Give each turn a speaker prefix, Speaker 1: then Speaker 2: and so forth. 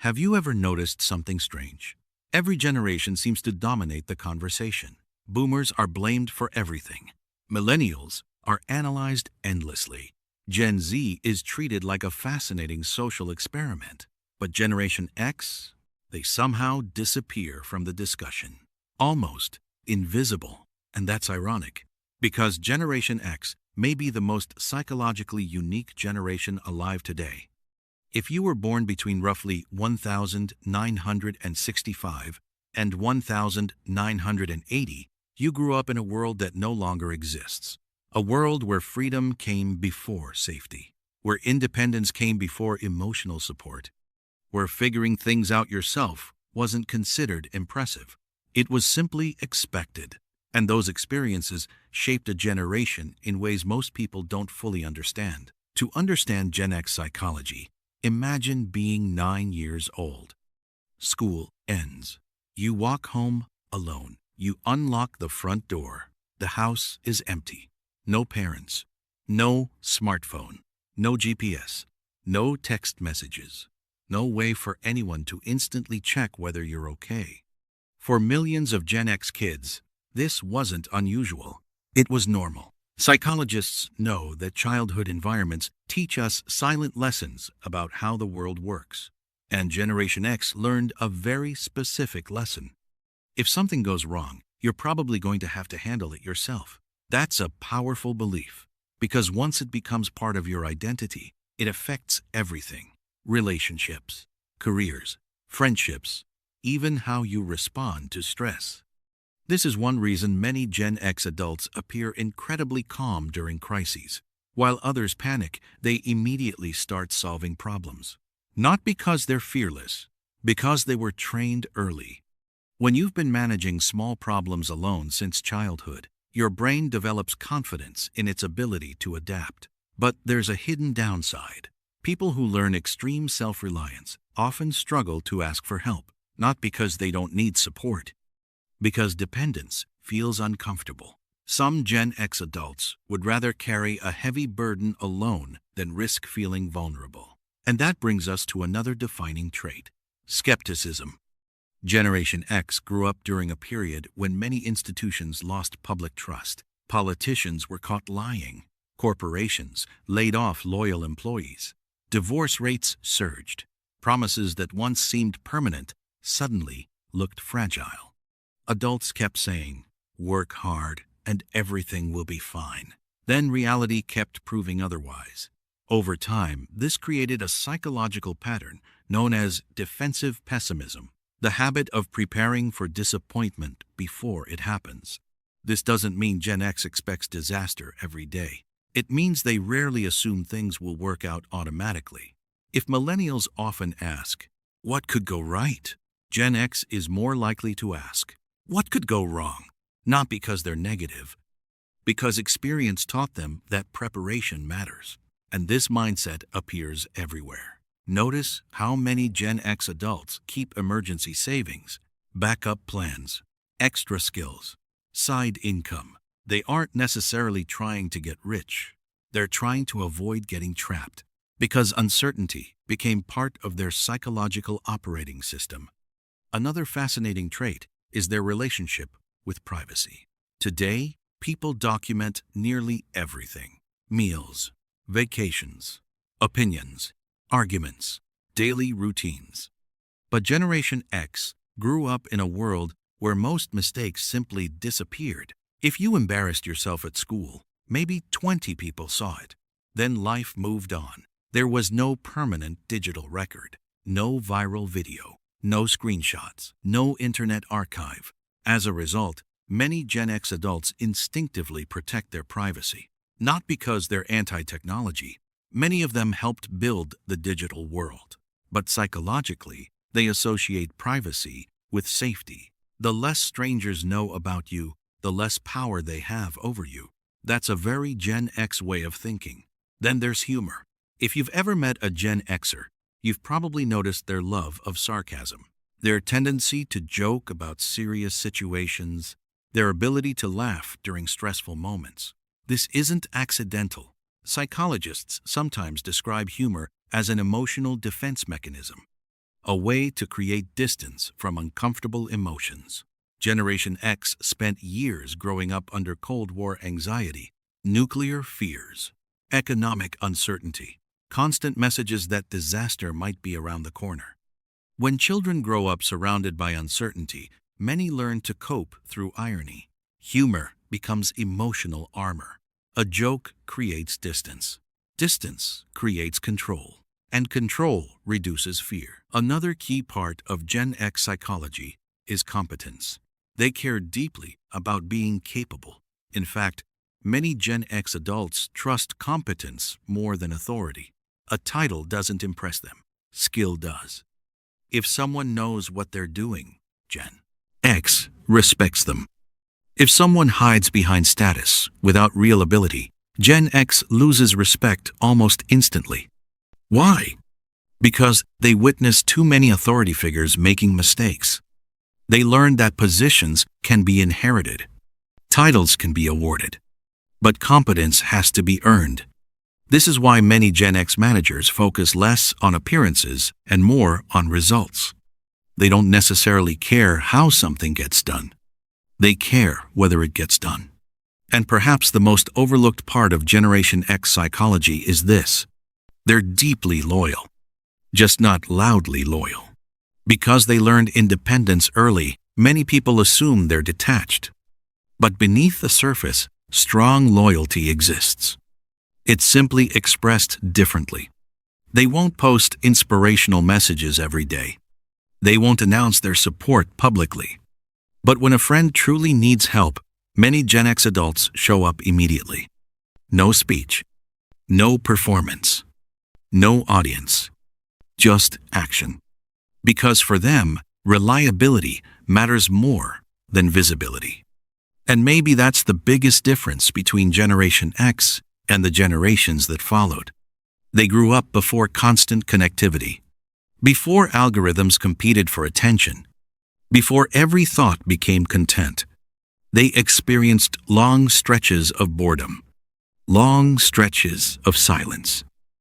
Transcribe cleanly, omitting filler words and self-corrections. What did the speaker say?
Speaker 1: Have you ever noticed something strange? Every generation seems to dominate the conversation. Boomers are blamed for everything. Millennials are analyzed endlessly. Gen Z is treated like a fascinating social experiment. But Generation X, they somehow disappear from the discussion. Almost invisible. And that's ironic, because Generation X may be the most psychologically unique generation alive today. If you were born between roughly 1965 and 1980, you grew up in a world that no longer exists. A world where freedom came before safety, where independence came before emotional support, where figuring things out yourself wasn't considered impressive. It was simply expected. And those experiences shaped a generation in ways most people don't fully understand. To understand Gen X psychology, imagine being 9 years old. School ends. You walk home alone. You unlock the front door. The house is empty. No parents. No smartphone. No GPS. No text messages. No way for anyone to instantly check whether you're okay. For millions of Gen X kids, this wasn't unusual. It was normal. Psychologists know that childhood environments teach us silent lessons about how the world works. And Generation X learned a very specific lesson. If something goes wrong, you're probably going to have to handle it yourself. That's a powerful belief, because once it becomes part of your identity, it affects everything. Relationships, careers, friendships, even how you respond to stress. This is one reason many Gen X adults appear incredibly calm during crises. While others panic, they immediately start solving problems. Not because they're fearless, because they were trained early. When you've been managing small problems alone since childhood, your brain develops confidence in its ability to adapt. But there's a hidden downside. People who learn extreme self-reliance often struggle to ask for help, not because they don't need support, because dependence feels uncomfortable. Some Gen X adults would rather carry a heavy burden alone than risk feeling vulnerable. And that brings us to another defining trait: skepticism. Generation X grew up during a period when many institutions lost public trust. Politicians were caught lying. Corporations laid off loyal employees. Divorce rates surged. Promises that once seemed permanent suddenly looked fragile. Adults kept saying, "Work hard and everything will be fine." Then reality kept proving otherwise. Over time, this created a psychological pattern known as defensive pessimism, the habit of preparing for disappointment before it happens. This doesn't mean Gen X expects disaster every day. It means they rarely assume things will work out automatically. If millennials often ask, "What could go right?" Gen X is more likely to ask, "What could go wrong?" Not because they're negative, because experience taught them that preparation matters. And this mindset appears everywhere. Notice how many Gen X adults keep emergency savings, backup plans, extra skills, side income. They aren't necessarily trying to get rich. They're trying to avoid getting trapped, because uncertainty became part of their psychological operating system. Another fascinating trait is their relationship with privacy. Today, people document nearly everything: meals, vacations, opinions, arguments, daily routines. But Generation X grew up in a world where most mistakes simply disappeared. If you embarrassed yourself at school, maybe 20 people saw it. Then life moved on. There was no permanent digital record, no viral video, no screenshots, no internet archive. As a result, many Gen X adults instinctively protect their privacy. Not because they're anti-technology. Many of them helped build the digital world. But psychologically, they associate privacy with safety. The less strangers know about you, the less power they have over you. That's a very Gen X way of thinking. Then there's humor. If you've ever met a Gen Xer, you've probably noticed their love of sarcasm, their tendency to joke about serious situations, their ability to laugh during stressful moments. This isn't accidental. Psychologists sometimes describe humor as an emotional defense mechanism. a way to create distance from uncomfortable emotions. Generation X spent years growing up under Cold War anxiety, nuclear fears, economic uncertainty, constant messages that disaster might be around the corner. When children grow up surrounded by uncertainty, many learn to cope through irony. Humor becomes emotional armor. A joke creates distance. Distance creates control. And control reduces fear. Another key part of Gen X psychology is competence. They care deeply about being capable. In fact, many Gen X adults trust competence more than authority. A title doesn't impress them. Skill does. If someone knows what they're doing, Gen X respects them. If someone hides behind status without real ability, Gen X loses respect almost instantly. Why? Because they witness too many authority figures making mistakes. They learn that positions can be inherited. Titles can be awarded. But competence has to be earned. This is why many Gen X managers focus less on appearances and more on results. They don't necessarily care how something gets done. They care whether it gets done. And perhaps the most overlooked part of Generation X psychology is this: they're deeply loyal, just not loudly loyal. Because they learned independence early, many people assume they're detached. But beneath the surface, strong loyalty exists. It's simply expressed differently. They won't post inspirational messages every day. They won't announce their support publicly. But when a friend truly needs help, many Gen X adults show up immediately. No speech, no performance, no audience, just action. Because for them, reliability matters more than visibility. And maybe that's the biggest difference between Generation X and the generations that followed. They grew up before constant connectivity, before algorithms competed for attention, before every thought became content. They experienced long stretches of boredom, long stretches of silence,